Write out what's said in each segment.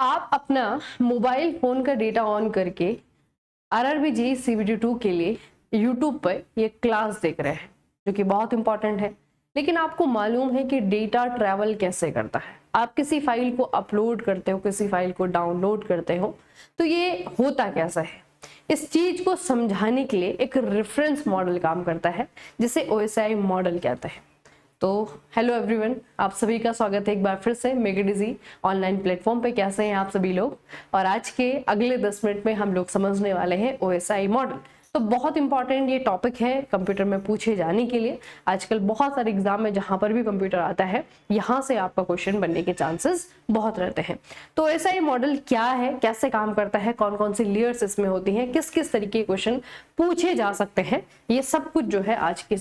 आप अपना mobile phone का डेटा ऑन करके आरआरबी जेईई सीबीटी 2 के लिए यूट्यूब पर ये क्लास देख रहे हैं जो कि बहुत इंपॉर्टेंट है। लेकिन आपको मालूम है कि डेटा ट्रैवल कैसे करता है। आप किसी फाइल को अपलोड करते हो, किसी फाइल को डाउनलोड करते हो, तो ये होता कैसा है, इस चीज को समझाने के लिए एक रेफरेंस मॉडल काम करता है जिसे ओएसआई मॉडल कहते हैं। तो हेलो एवरीवन, आप सभी का स्वागत है एक बार फिर से make it easy online platform पे। कैसे हैं आप सभी लोग? और आज के अगले 10 मिनट में हम लोग समझने वाले हैं ओएसआई मॉडल। तो बहुत इंपॉर्टेंट ये टॉपिक है कंप्यूटर में पूछे जाने के लिए। आजकल बहुत सारे एग्जाम में जहां पर भी कंप्यूटर आता है, यहाँ से आपका क्वेश्चन बनने के चांसेस बहुत रहते हैं। तो ओएसआई मॉडल क्या है, कैसे काम करता है, कौन कौन सी लेयर्स इसमें होती हैं, किस किस तरीके के क्वेश्चन पूछे जा सकते हैं, ये सब कुछ जो है आज की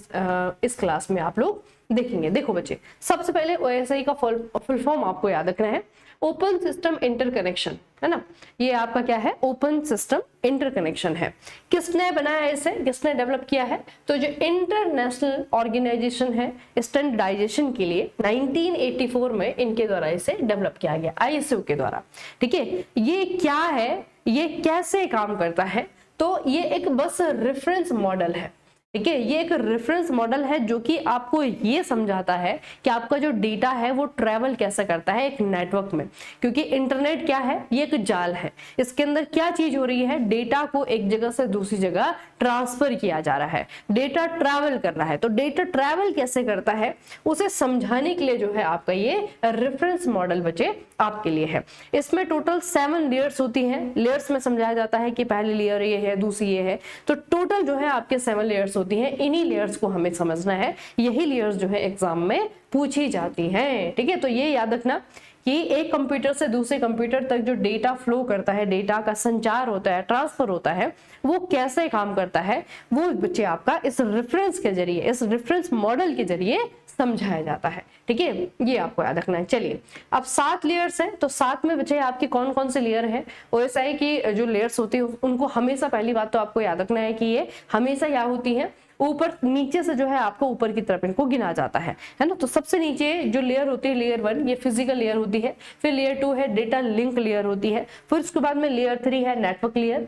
इस क्लास में आप लोग देखेंगे। देखो बच्चे, सबसे पहले ओएसआई का फुल फॉर्म आपको याद रखना है, ओपन सिस्टम इंटरकनेक्शन, है ना। ये आपका क्या है? ओपन सिस्टम इंटरकनेक्शन है। किसने बनाया इसे, किसने डेवलप किया है? तो जो इंटरनेशनल ऑर्गेनाइजेशन है स्टैंडर्डाइजेशन के लिए 1984 में इनके द्वारा इसे डेवलप किया गया, आईएसओ के द्वारा। ठीक है, ये क्या है, ये कैसे काम करता है? तो ये एक बस रेफरेंस मॉडल है। ठीक है, ये एक रेफरेंस मॉडल है जो कि आपको ये समझाता है कि आपका जो डेटा है वो ट्रैवल कैसे करता है एक नेटवर्क में। क्योंकि इंटरनेट क्या है? ये एक जाल है। इसके अंदर क्या चीज हो रही है? डेटा को एक जगह से दूसरी जगह ट्रांसफर किया जा रहा है, डेटा ट्रैवल कर रहा है। तो डेटा ट्रैवल कैसे करता है उसे समझाने के लिए जो है आपका ये रेफरेंस मॉडल बच्चे आपके लिए है। इसमें टोटल 7 लेयर्स होती हैं। लेयर्स में समझाया जाता है कि पहली लेयर ये है, दूसरी ये है, तो टोटल जो है आपके 7 लेयर्स होती हैं। इन्हीं लेयर्स को हमें समझना है, यही लेयर्स जो है एग्जाम में पूछी जाती हैं। ठीक है, तो ये याद रखना कि एक कंप्यूटर से दूसरे कंप्यूटर तक जो डेटा फ्लो करता है, डेटा का संचार होता है, ट्रांसफर होता है, वो कैसे काम करता है वो बच्चे आपका इस रेफरेंस के जरिए, इस रेफरेंस मॉडल के जरिए समझाया जाता है। ठीक है, ये आपको याद रखना है। चलिए, अब 7 लेयर्स हैं, तो 7 में बच्चे आपके कौन कौन से लेयर हैं? ओएसआई की जो लेयर्स होती है उनको हमेशा, पहली बात तो आपको याद रखना है कि ये हमेशा क्या होती है, ऊपर नीचे से जो है आपको ऊपर की तरफ इनको गिना जाता है ना। तो सबसे नीचे जो लेयर होती है लेयर 1, ये फिजिकल लेयर होती है। फिर लेयर 2 है डेटा लिंक लेयर होती है। फिर उसके बाद में लेयर 3 है नेटवर्क लेयर,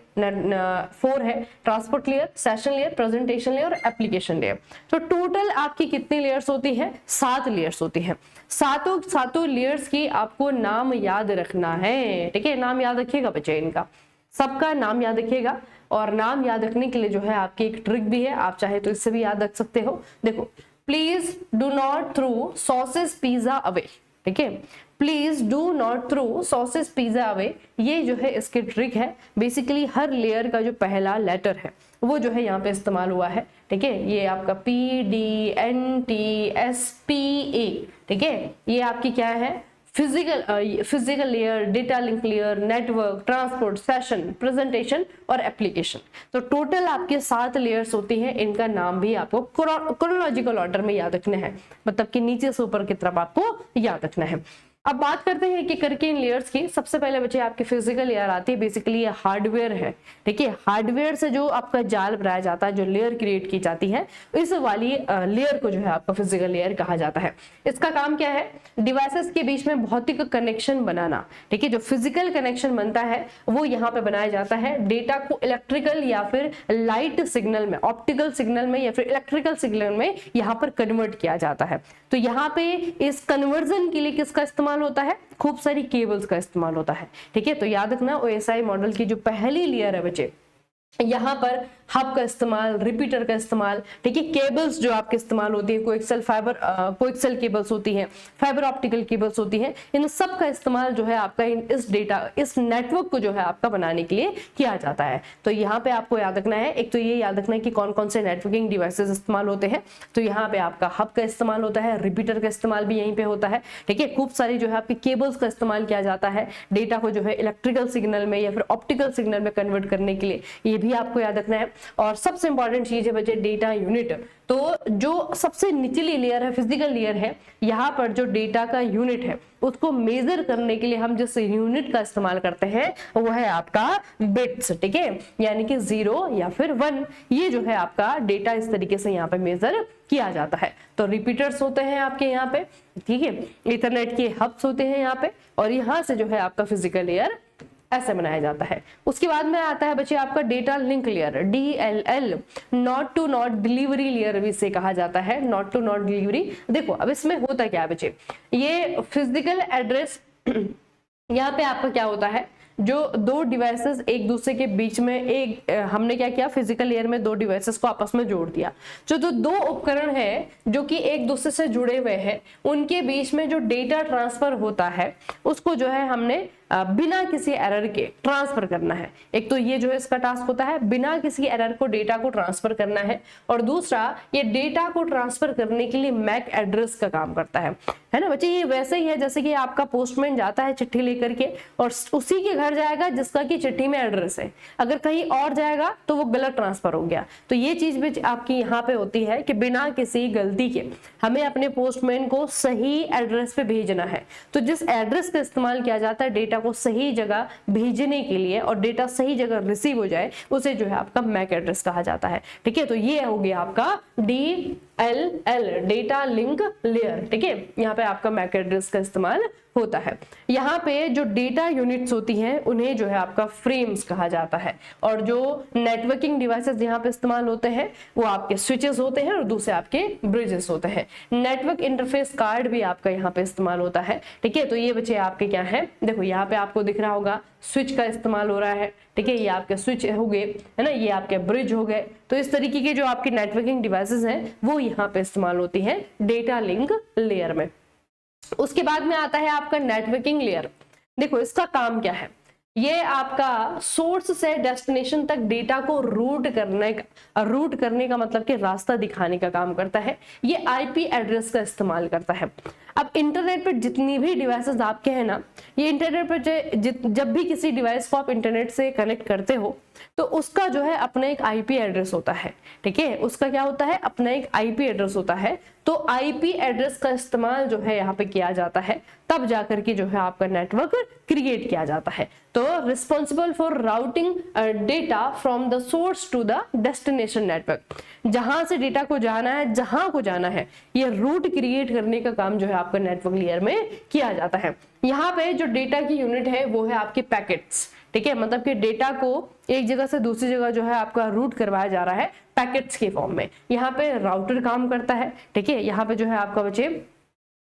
4 है transport layer, session layer, presentation layer और एप्लीकेशन लेयर। तो टोटल आपकी कितनी लेयर्स होती है? 7 लेयर्स होती है। सातों लेयर्स की आपको नाम याद रखना है। ठीक है, नाम याद रखिएगा बच्चे, इनका सबका नाम याद रखिएगा। और नाम याद रखने के लिए जो है आपकी एक ट्रिक भी है, आप चाहे तो इससे भी याद रख सकते हो। देखो, please do not throw sauces pizza away. ठीक है, please do not throw sauces pizza away, ये जो है इसकी ट्रिक है। बेसिकली हर लेयर का जो पहला लेटर है वो जो है यहाँ पे इस्तेमाल हुआ है। ठीक है, ये आपका PDNTSPA। ठीक है, ये आपकी क्या है? Physical layer, data link layer, network, transport, session, presentation और एप्लीकेशन। तो टोटल आपके 7 लेयर्स होती हैं। इनका नाम भी आपको क्रोनोलॉजिकल ऑर्डर में याद रखना है, मतलब कि नीचे से ऊपर की तरफ आपको याद रखना है। अब बात करते हैं कि करके इन लेयर्स की। सबसे पहले बच्चे आपकी फिजिकल लेयर आती है। बेसिकली ये हार्डवेयर है। ठीक है, हार्डवेयर से जो आपका जाल बनाया जाता है, जो लेयर क्रिएट की जाती है, इस वाली लेयर को जो है आपका फिजिकल लेयर कहा जाता है। इसका काम क्या है? डिवाइसेस के बीच में भौतिक कनेक्शन बनाना। ठीक है, जो फिजिकल कनेक्शन बनता है वो यहाँ पे बनाया जाता है। डेटा को इलेक्ट्रिकल या फिर लाइट सिग्नल में, ऑप्टिकल सिग्नल में या फिर इलेक्ट्रिकल सिग्नल में यहाँ पर कन्वर्ट किया जाता है। तो यहाँ पे इस कन्वर्जन के लिए किसका इस्तेमाल होता है? खूब सारी केबल्स का इस्तेमाल होता है। ठीक है, तो याद रखना ओएसआई मॉडल की जो पहली लेयर है बच्चे, यहाँ पर हब का इस्तेमाल, रिपीटर का इस्तेमाल, ठीक है, केबल्स जो आपके इस्तेमाल होती है, कोएक्सियल केबल्स होती हैं, फाइबर ऑप्टिकल केबल्स होती हैं, इन सब का इस्तेमाल जो है आपका इस डेटा, इस नेटवर्क को जो है आपका बनाने के लिए किया जाता है। तो यहाँ पे आपको याद रखना है, एक तो ये याद रखना है कि कौन कौन से नेटवर्किंग डिवाइसेस इस्तेमाल होते हैं। तो यहाँ पे आपका हब का इस्तेमाल होता है, रिपीटर का इस्तेमाल भी यहीं पे होता है। ठीक है, खूब सारी जो है आपकी केबल्स का इस्तेमाल किया जाता है डेटा को जो है इलेक्ट्रिकल सिग्नल में या फिर ऑप्टिकल सिग्नल में कन्वर्ट करने के लिए, ये भी आपको याद रखना है। और सबसे इंपॉर्टेंट चीज है बच्चे डेटा यूनिट। तो जो सबसे निचली लेयर है, फिजिकल लेयर है, यहाँ पर जो डेटा का यूनिट है उसको मेजर करने के लिए हम जिस यूनिट का इस्तेमाल करते हैं वो है आपका बिट्स। ठीक है, यानी कि 0 या फिर 1, ये जो है आपका डेटा इस तरीके से यहाँ पे मेजर किया जाता है। तो रिपीटर्स होते हैं आपके यहाँ पे, ठीक है, इथरनेट के हब्स होते हैं यहाँ पे, और यहाँ से जो है आपका फिजिकल लेयर ऐसे बनाया जाता है। उसके बाद में आता है बच्चे आपका data link layer, DLL, node to node delivery layer भी इसे कहा जाता है, नॉट टू नॉट डिलीवरी। देखो अब इसमें होता क्या है बच्चे, ये फिजिकल एड्रेस यहाँ पे आपका क्या होता है, जो दो डिवाइसेस एक दूसरे के बीच में हमने क्या किया, फिजिकल लेयर में दो डिवाइसेस को आपस में जोड़ दिया। जो दो उपकरण है जो कि एक दूसरे से जुड़े हुए हैं, उनके बीच में जो डेटा ट्रांसफर होता है उसको जो है हमने बिना किसी एरर के ट्रांसफर करना है। एक तो ये जो है इसका टास्क होता है बिना किसी एरर को डेटा को ट्रांसफर करना है, और दूसरा ये डेटा को ट्रांसफर करने के लिए मैक एड्रेस का काम करता है ना बच्चे। ये वैसे ही है जैसे कि आपका पोस्टमैन जाता है चिट्ठी लेकर के और उसी के घर जाएगा जिसका कि चिट्ठी में एड्रेस है, अगर कहीं और जाएगा तो वो गलत ट्रांसफर हो गया। तो ये चीज भी आपकी यहाँ पे होती है कि बिना किसी गलती के हमें अपने पोस्टमैन को सही एड्रेस पे भेजना है। तो जिस एड्रेस का इस्तेमाल किया जाता है डेटा को सही जगह भेजने के लिए और डेटा सही जगह रिसीव हो जाए, उसे जो है आपका मैक एड्रेस कहा जाता है, ठीक है। तो ये हो गया आपका DLL, डेटा लिंक लेयर, ठीक है। यहाँ पे आपका मैक एड्रेस का इस्तेमाल होता है। यहाँ पे जो डेटा यूनिट्स होती हैं उन्हें जो है आपका फ्रेम्स कहा जाता है, और जो नेटवर्किंग डिवाइसेस यहाँ पे इस्तेमाल होते हैं वो आपके स्विचेस होते हैं और दूसरे आपके ब्रिजेस होते हैं। नेटवर्क इंटरफेस कार्ड भी आपका यहाँ पे इस्तेमाल होता है, ठीक है। तो ये बच्चे आपके क्या है, देखो यहाँ पे आपको दिख रहा होगा स्विच का इस्तेमाल हो रहा है, ठीक है। ये आपके स्विच हो गए है ना, ये आपके ब्रिज हो गए। तो इस तरीके के जो आपके नेटवर्किंग डिवाइसेस हैं वो यहाँ पे इस्तेमाल होती हैं डेटा लिंक लेयर में। उसके बाद में आता है आपका नेटवर्किंग लेयर। देखो इसका काम क्या है, ये आपका सोर्स से डेस्टिनेशन तक डेटा को रूट करने का मतलब कि रास्ता दिखाने का काम करता है। ये IP एड्रेस का इस्तेमाल करता है। अब इंटरनेट पर जितनी भी डिवाइसेस आपके हैं ना, ये इंटरनेट पर जब भी किसी डिवाइस को आप इंटरनेट से कनेक्ट करते हो तो उसका जो है अपना एक IP एड्रेस होता है, ठीक है। उसका क्या होता है, अपना एक IP एड्रेस होता है। तो IP एड्रेस का इस्तेमाल जो है यहाँ पे किया जाता है, तब जाकर के जो है आपका नेटवर्क क्रिएट किया जाता है। तो responsible for routing data from the source to the destination network, जहां से डेटा को जाना है, जहां को जाना है, ये रूट क्रिएट करने का काम जो है आपका नेटवर्क लेयर में किया जाता है। यहाँ पे जो डेटा की यूनिट है वो है आपके पैकेट्स, ठीक है। मतलब कि डेटा को एक जगह से दूसरी जगह जो है आपका रूट करवाया जा रहा है पैकेट्स के फॉर्म में। यहाँ पे राउटर काम करता है, ठीक है। यहाँ पे जो है आपका बच्चे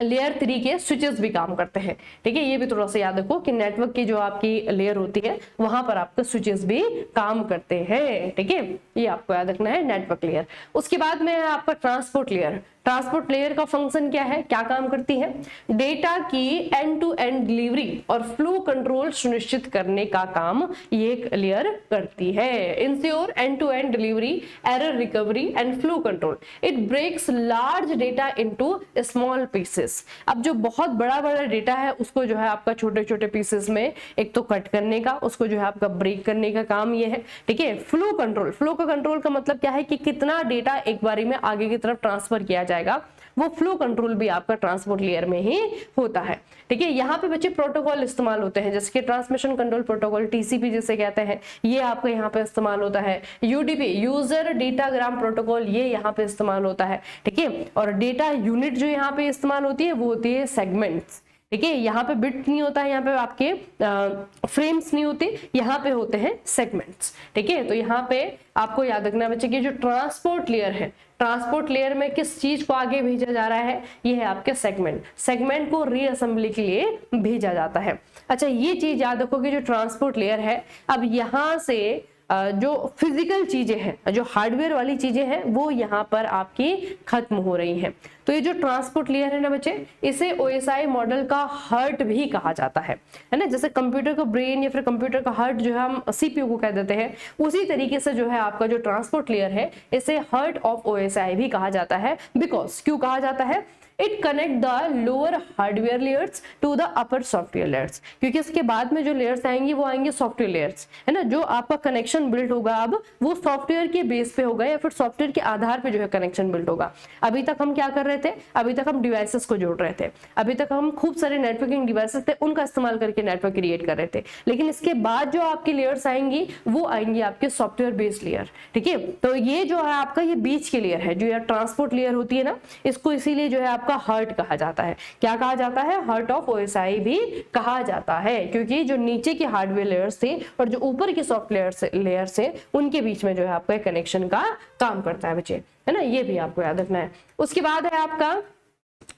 लेयर 3 के स्विचेस भी काम करते हैं, ठीक है। ये भी थोड़ा सा याद रखो कि नेटवर्क की जो आपकी लेयर होती है वहां पर आपके स्विचेस भी काम करते हैं, ठीक है। ये आपको याद रखना है नेटवर्क लेयर। उसके बाद में है आपका ट्रांसपोर्ट लेयर। ट्रांसपोर्ट लेयर का फंक्शन क्या है, क्या काम करती है, डेटा की एंड टू एंड डिलीवरी और फ्लो कंट्रोल सुनिश्चित करने का काम ये लेयर करती है। Ensure end to end delivery, error recovery and flow control. It breaks large data into small pieces. अब जो बहुत बड़ा बड़ा डेटा है उसको जो है आपका छोटे छोटे पीसेस में एक तो कट करने का, उसको जो है आपका ब्रेक करने का काम ये है, ठीक है। फ्लो कंट्रोल, फ्लो का कंट्रोल का मतलब क्या है कि कितना डेटा एक बारी में आगे की तरफ ट्रांसफर किया जाएगा, वो फ्लो कंट्रोल भी आपका ट्रांसपोर्ट लेयर में ही होता है, ठीक है। यहाँ पे बच्चे प्रोटोकॉल इस्तेमाल होते हैं, जैसे कि ट्रांसमिशन कंट्रोल प्रोटोकॉल, TCP जिसे कहते हैं, ये आपका यहाँ पे इस्तेमाल होता है। UDP, यूजर डेटाग्राम प्रोटोकॉल, ये यहाँ पे इस्तेमाल होता है, ठीक है। और डेटा यूनिट जो यहाँ पे इस्तेमाल होती है वो होती है सेगमेंट्स, ठीक है। यहाँ पे बिट नहीं होता है, यहाँ पे आपके फ्रेम्स नहीं होते, यहाँ पे होते हैं सेगमेंट्स, ठीक है। तो यहाँ पे आपको याद रखना बच्चे कि जो ट्रांसपोर्ट लेयर है, ट्रांसपोर्ट लेयर में किस चीज को आगे भेजा जा रहा है, ये है आपके सेगमेंट को रीअसेंबली के लिए भेजा जाता है। अच्छा ये चीज याद रखो कि जो ट्रांसपोर्ट लेयर है, अब यहाँ से जो फिजिकल चीजें हैं, जो हार्डवेयर वाली चीजें हैं, वो यहाँ पर आपकी खत्म हो रही हैं। तो ये जो ट्रांसपोर्ट लेयर है ना बच्चे, इसे OSI मॉडल का हार्ट भी कहा जाता है ना। जैसे कंप्यूटर का ब्रेन या फिर कंप्यूटर का हार्ट जो है हम CPU को कह देते हैं, उसी तरीके से जो है आपका जो ट्रांसपोर्ट लेयर है इसे हार्ट ऑफ OSI भी कहा जाता है। बिकॉज क्यों कहा जाता है it connect the lower hardware layers to the upper software layers, क्योंकि इसके बाद में जो लेयर्स आएंगी वो आएंगे सॉफ्टवेयर लेयर्स, है ना। जो आपका कनेक्शन बिल्ड होगा अब वो सॉफ्टवेयर के बेस पे होगा या फिर सॉफ्टवेयर के आधार पे जो है कनेक्शन बिल्ड होगा। अभी तक हम क्या कर रहे थे, अभी तक हम डिवाइसेस को जोड़ रहे थे, अभी तक हम खूब सारे नेटवर्किंग डिवाइसेस थे उनका इस्तेमाल करके नेटवर्क क्रिएट कर रहे थे, लेकिन इसके बाद जो आपकी लेयर्स आएंगी वो आएंगी आपके सॉफ्टवेयर बेस्ड लेयर, ठीक है। तो ये जो है आपका ये बीच की लेयर है, जो यार ट्रांसपोर्ट लेयर होती है ना, इसको इसीलिए जो है आपका हर्ट कहा जाता है। क्या कहा जाता है, हर्ट ऑफ ओएसआई भी कहा जाता है, क्योंकि जो नीचे की हार्डवेयर लेयर्स थे और जो ऊपर की सॉफ्टवेयर लेयर से उनके बीच में जो है आपका कनेक्शन का काम करता है बच्चे, है ना। ये भी आपको याद रखना है। उसके बाद है आपका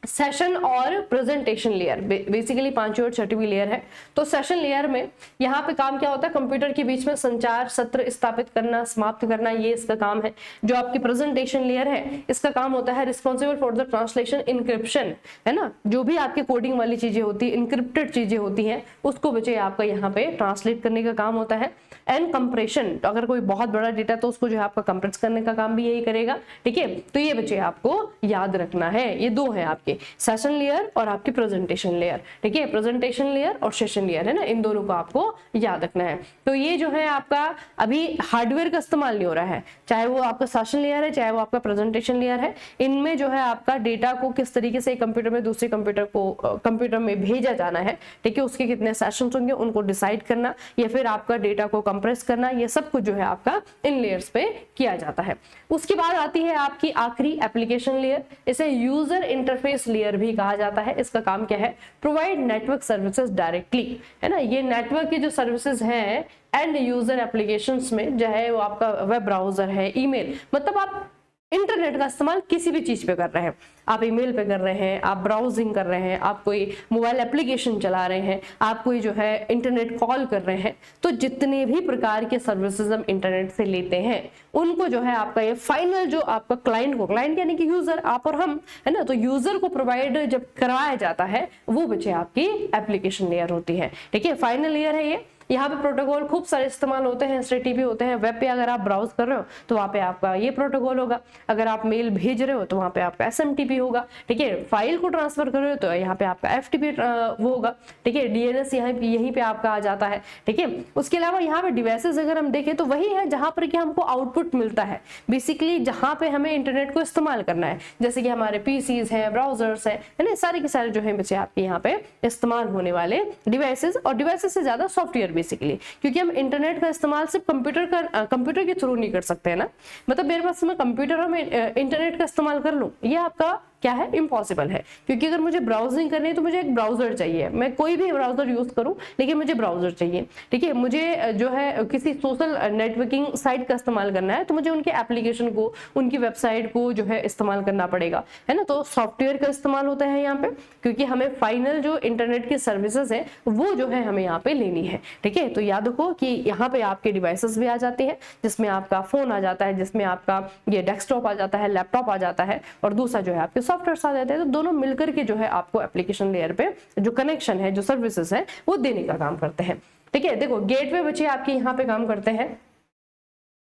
सेशन और प्रेजेंटेशन लेयर, बेसिकली पांचवी और छठवीं लेयर है। तो सेशन लेयर में यहाँ पे काम क्या होता है, कंप्यूटर के बीच में संचार सत्र स्थापित करना, समाप्त करना, ये इसका काम है। जो आपकी प्रेजेंटेशन लेयर है इसका काम होता है responsible for the translation encryption, है ना। जो भी आपकी कोडिंग वाली चीजें होती है, इंक्रिप्टेड चीजें होती हैं, उसको बच्चे आपका यहाँ पे ट्रांसलेट करने का काम होता है। एंड कंप्रेशन, तो अगर कोई बहुत बड़ा डेटा तो उसको जो है आपका कंप्रेस करने का काम भी यही करेगा, ठीक है। तो ये बच्चे आपको याद रखना है, ये दो है आपके, सेशन लेयर और आपकी प्रेजेंटेशन लेयर, ठीक है। प्रेजेंटेशन लेयर और सेशन लेयर, है ना, इन दोनों को आपको याद रखना है। तो ये जो है आपका अभी हार्डवेयर का इस्तेमाल नहीं हो रहा है, चाहे वो आपका सेशन लेयर है चाहे वो आपका प्रेजेंटेशन लेयर है। इनमें जो है आपका डेटा को किस तरीके से कंप्यूटर में दूसरे कंप्यूटर में भेजा जाना है, ठीक है, उसके कितने सेशंस होंगे उनको डिसाइड करना, या फिर आपका डेटा को कंप्रेस करना, ये सब कुछ जो है आपका इन लेयर्स पे किया जाता है। उसके बाद आती है आपकी आखिरी एप्लीकेशन लेयर, इसे यूजर इंटरफेस लेयर भी कहा जाता है। इसका काम क्या है, प्रोवाइड नेटवर्क सर्विसेज डायरेक्टली, है ना। ये नेटवर्क की जो सर्विसेज हैं एंड यूजर एप्लीकेशंस में, चाहे वो आपका वेब ब्राउजर है, ईमेल, मतलब आप इंटरनेट का इस्तेमाल किसी भी चीज पे कर रहे हैं, आप ईमेल पे कर रहे हैं, आप ब्राउजिंग कर रहे हैं, आप कोई मोबाइल एप्लीकेशन चला रहे हैं, आप कोई जो है इंटरनेट कॉल कर रहे हैं, तो जितने भी प्रकार के सर्विसेज हम इंटरनेट से लेते हैं उनको जो है आपका ये फाइनल जो आपका क्लाइंट यानी कि यूजर, आप और हम, है ना, तो यूजर को प्रोवाइड जब करवाया जाता है वो बच्चे आपकी एप्लीकेशन लेयर होती है, ठीक है। फाइनल लेयर है ये। यहाँ पे प्रोटोकॉल खूब सारे इस्तेमाल होते हैं, एसटीटीपी होते हैं। वेब पे अगर आप ब्राउज कर रहे हो तो वहाँ पे आपका ये प्रोटोकॉल होगा, अगर आप मेल भेज रहे हो तो वहाँ पे आपका एसएमटीपी होगा, ठीक है। फाइल को ट्रांसफर कर रहे हो तो यहाँ पे आपका एफटीपी वो होगा, ठीक है। डीएनएस यहीं पे आपका आ जाता है, ठीक है। उसके अलावा यहाँ पे डिवाइसेस अगर हम देखें तो वही है जहाँ पर कि हमको आउटपुट मिलता है, बेसिकली जहाँ पे हमें इंटरनेट को इस्तेमाल करना है, जैसे कि हमारे पीसीज हैं, ब्राउजर्स हैं, है ना, सारे के सारे जो है बच्चे आपके यहाँ पे इस्तेमाल होने वाले डिवाइसेस, और डिवाइसेस से ज्यादा सॉफ्टवेयर बेसिकली, क्योंकि हम इंटरनेट का इस्तेमाल सिर्फ कंप्यूटर के थ्रू नहीं कर सकते, है ना। मतलब मेरे पास में कंप्यूटर और मैं इंटरनेट का इस्तेमाल कर लूं, ये आपका क्या है, इम्पॉसिबल है, क्योंकि अगर मुझे ब्राउजिंग करनी है तो मुझे एक ब्राउजर चाहिए, मैं कोई भी ब्राउजर यूज करूं लेकिन मुझे ब्राउजर चाहिए, ठीक है। मुझे जो है किसी सोशल नेटवर्किंग साइट का इस्तेमाल करना है तो मुझे उनके एप्लीकेशन को, उनकी वेबसाइट को जो है इस्तेमाल करना पड़ेगा, है ना। तो सॉफ्टवेयर का इस्तेमाल होता है यहाँ पे, क्योंकि हमें फाइनल जो इंटरनेट की सर्विसेज है वो जो है हमें यहाँ पे लेनी है, ठीक है। तो याद रखो कि यहाँ पे आपके डिवाइसेस भी आ जाते हैं, जिसमें आपका फोन आ जाता है, जिसमें आपका ये डेस्कटॉप आ जाता है, लैपटॉप आ जाता है, और दूसरा जो है आपके सॉफ्टवेयर आ जाते हैं। तो दोनों मिलकर के जो है आपको एप्लीकेशन लेयर पे जो कनेक्शन है, जो सर्विसेज है, वो देने का काम करते हैं, ठीक है। देखो गेटवे बच्चे आपके यहाँ पे काम करते हैं।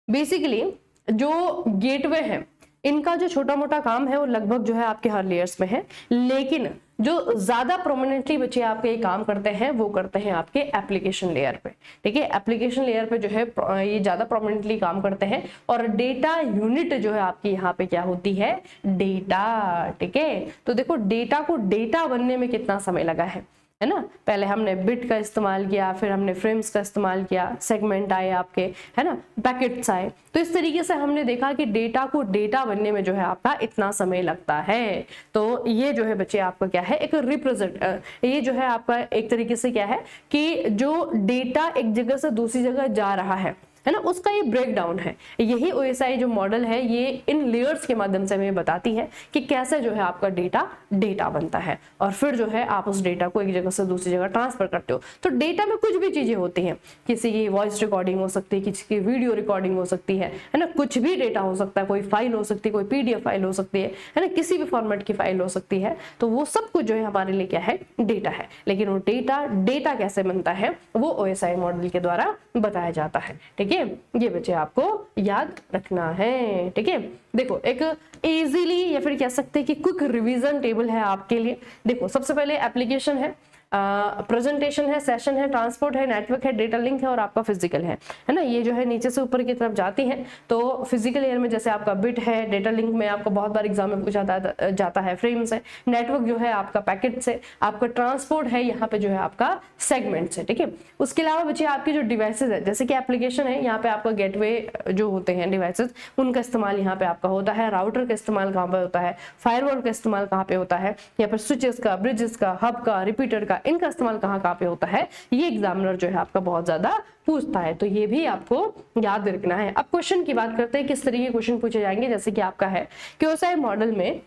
बेसिकली जो गेटवे है इनका जो छोटा मोटा काम है वो लगभग जो है आपके हर लेयर्स में है, लेकिन जो ज्यादा प्रोमिनेंटली बच्चे आपके ये काम करते हैं वो करते हैं आपके एप्लीकेशन लेयर पे, ठीक है। एप्लीकेशन लेयर पे जो है ये ज्यादा प्रोमिनेंटली काम करते हैं, और डेटा यूनिट जो है आपकी यहाँ पे क्या होती है, डेटा, ठीक है। तो देखो डेटा को डेटा बनने में कितना समय लगा है ना। पहले हमने बिट का इस्तेमाल किया, फिर हमने फ्रेम्स का इस्तेमाल किया, सेगमेंट आए आपके, है ना, पैकेट्स आए। तो इस तरीके से हमने देखा कि डेटा को डेटा बनने में जो है आपका इतना समय लगता है। तो ये जो है बच्चे आपका क्या है, एक ये जो है आपका एक तरीके से क्या है कि जो डेटा एक जगह से दूसरी जगह जा रहा है ना, उसका ये ब्रेक डाउन है। यही ओएसआई जो मॉडल है ये इन लेयर्स के माध्यम से हमें बताती है कि कैसे जो है आपका डेटा बनता है, और फिर जो है आप उस डेटा को एक जगह से दूसरी जगह ट्रांसफर करते हो। तो डेटा में कुछ भी चीजें होती हैं, किसी की वॉइस रिकॉर्डिंग हो सकती है, किसी की वीडियो रिकॉर्डिंग हो सकती है ना, कुछ भी डेटा हो सकता है, कोई फाइल हो सकती है, कोई पीडीएफ फाइल हो सकती है ना, किसी भी फॉर्मेट की फाइल हो सकती है। तो वो सब कुछ जो है हमारे लिए क्या है, डेटा है। लेकिन वो डेटा कैसे बनता है वो ओएसआई मॉडल के द्वारा बताया जाता है, ठीक है। है, ये बच्चे आपको याद रखना है। ठीक है, देखो एक इजीली या फिर कह सकते हैं कि क्विक रिवीजन टेबल है आपके लिए। देखो सबसे पहले एप्लीकेशन है, प्रेजेंटेशन है, सेशन है, ट्रांसपोर्ट है, नेटवर्क है, डेटा लिंक है और आपका फिजिकल है ना। ये जो है नीचे से ऊपर की तरफ जाती हैं। तो फिजिकल लेयर में जैसे आपका बिट है, डेटा लिंक में आपको बहुत बार एग्जाम में पूछा जाता है फ्रेम्स है, नेटवर्क जो है आपका पैकेट्स है, आपका ट्रांसपोर्ट है, यहाँ पे जो है आपका सेगमेंट्स है। ठीक है, उसके अलावा बच्चे आपकी जो डिवाइसेज है, जैसे कि एप्लीकेशन है, यहाँ पे आपका गेटवे जो होते हैं डिवाइसेज, उनका इस्तेमाल यहाँ पे आपका होता है। राउटर का इस्तेमाल कहाँ पे होता है, फायरवॉल का इस्तेमाल कहाँ पे होता है, यहाँ पर स्विचेस का, ब्रिजेस का, हब का, रिपीटर का, इनका इस्तेमाल कहाँ पे होता है, ये एग्जामिनर जो है आपका बहुत ज्यादा पूछता है। तो ये भी आपको याद रखना है। अब क्वेश्चन की बात करते हैं, किस तरीके के क्वेश्चन पूछे जाएंगे। जैसे कि आपका है कि OSI मॉडल में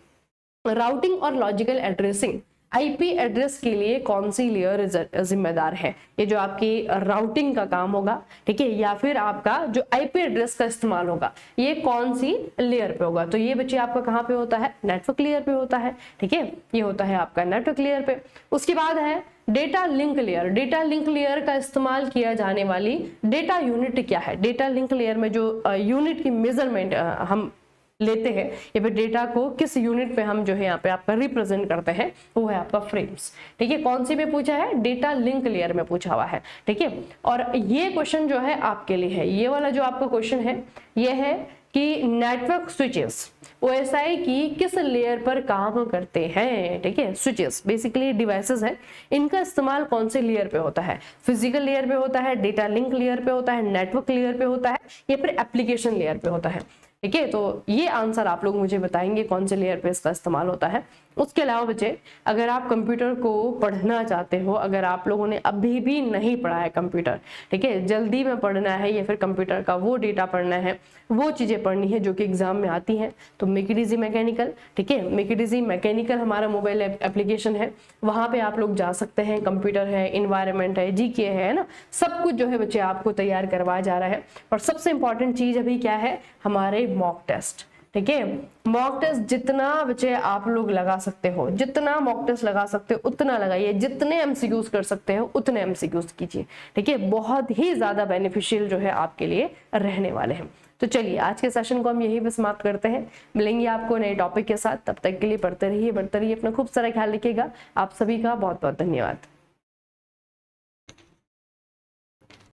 राउटिंग और लॉजिकल एड्रेसिंग, आईपी एड्रेस के लिए कौन सी लेयर जिम्मेदार है। ये जो आपकी राउटिंग का काम होगा, ठीक है, या फिर आपका जो आईपी एड्रेस का इस्तेमाल होगा, ये कौन सी लेयर पे होगा। तो ये बच्चे आपका कहाँ पे होता है, नेटवर्क लेयर पे होता है। ठीक है, ये होता है आपका नेटवर्क लेयर पे। उसके बाद है data link layer. Data link layer का इस्तेमाल किया जाने वाली डेटा यूनिट क्या है। डेटा लिंक लेयर में जो यूनिट की मेजरमेंट हम लेते हैं, या फिर डेटा को किस यूनिट पे हम जो है यहाँ पे आपका रिप्रेजेंट करते हैं, वो है आपका फ्रेम्स। ठीक है, कौन सी में पूछा है, डेटा लिंक लेयर में पूछा हुआ है। ठीक है, और ये क्वेश्चन जो है आपके लिए है, ये वाला जो आपका क्वेश्चन है, ये है कि नेटवर्क स्विचेस OSI की किस लेयर पर काम करते हैं। ठीक है, स्विचेस बेसिकली डिवाइसेस हैं, इनका इस्तेमाल कौन से लेयर पे होता है, फिजिकल लेयर पे होता है, डेटा लिंक लेयर पे होता है, नेटवर्क लेयर पे होता है, या फिर एप्लीकेशन लेयर पे होता है। ठीक है, तो ये आंसर आप लोग मुझे बताएंगे कौन से लेयर पे इसका इस्तेमाल होता है। उसके अलावा बच्चे अगर आप कंप्यूटर को पढ़ना चाहते हो, अगर आप लोगों ने अभी भी नहीं पढ़ा है कंप्यूटर, ठीक है, जल्दी में पढ़ना है, या फिर कंप्यूटर का वो डेटा पढ़ना है, वो चीजें पढ़नी है जो कि एग्जाम में आती हैं, तो मेक इट इजी मैकेनिकल। ठीक है, मेक इट इजी मैकेनिकल हमारा मोबाइल एप्लीकेशन है, वहां पे आप लोग जा सकते हैं। कंप्यूटर है, इन्वायरमेंट है, जीके है ना, सब कुछ जो है बच्चे आपको तैयार करवाया जा रहा है। और सबसे इंपॉर्टेंट चीज अभी क्या है, हमारे मॉक टेस्ट। ठीक है, मॉक टेस्ट जितना बच्चे आप लोग लगा सकते हो, जितना मॉक टेस्ट लगा सकते हो उतना लगाइए, जितने MCQs कर सकते हो उतने MCQs कीजिए। ठीक है, बहुत ही ज्यादा बेनिफिशियल जो है आपके लिए रहने वाले हैं। तो चलिए आज के सेशन को हम यही पे समाप्त करते हैं, मिलेंगे आपको नए टॉपिक के साथ। तब तक के लिए पढ़ते रहिए, अपना खूब सारा ख्याल रखिएगा। आप सभी का बहुत बहुत धन्यवाद।